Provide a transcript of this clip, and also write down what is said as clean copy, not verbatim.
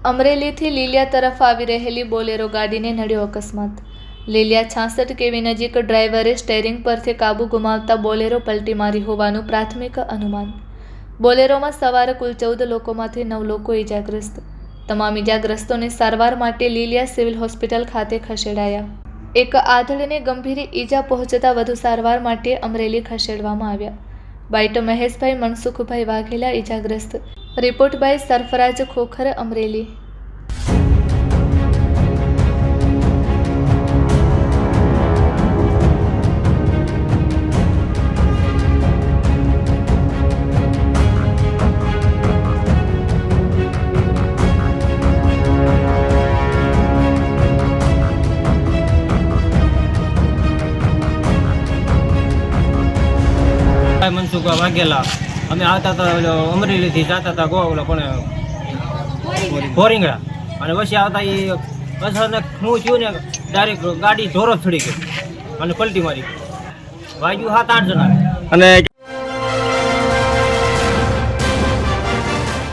અમરેલીથી લીલિયા તરફ આવી રહેલી બોલેરો ગાડીને નડ્યો અકસ્માત। લીલિયા 66 કેવી નજીક ડ્રાઈવરે સ્ટેરિંગ પરથી કાબુ ગુમાવતા બોલેરો પલટી મારી હોવાનું પ્રાથમિક અનુમાન। બોલેરોમાં સવાર કુલ 14 લોકોમાંથી 9 લોકો ઇજાગ્રસ્ત। તમામ ઇજાગ્રસ્તોને સારવાર માટે લીલિયા સિવિલ હોસ્પિટલ ખાતે ખસેડાયા। એક આધેડને ગંભીર ઈજા પહોંચતા વધુ સારવાર માટે અમરેલી ખસેડવામાં આવ્યા। બાઇટ મહેશભાઈ મનસુખભાઈ વાઘેલા ઇજાગ્રસ્ત। Report by Sarfaraz Khokhar, Amreli. મનસુખ વાઘેલા અમે આવતા હતા અમરેલીથી જતા હતા ગોવા પણ ભોરિંગડા અને પછી આવતા એ અચાનક શું થયું ને ડાયરેક્ટ ગાડી જોરો ચડી ગઈ અને પલટી મારી વાગ્યું 7-8 જણા। અને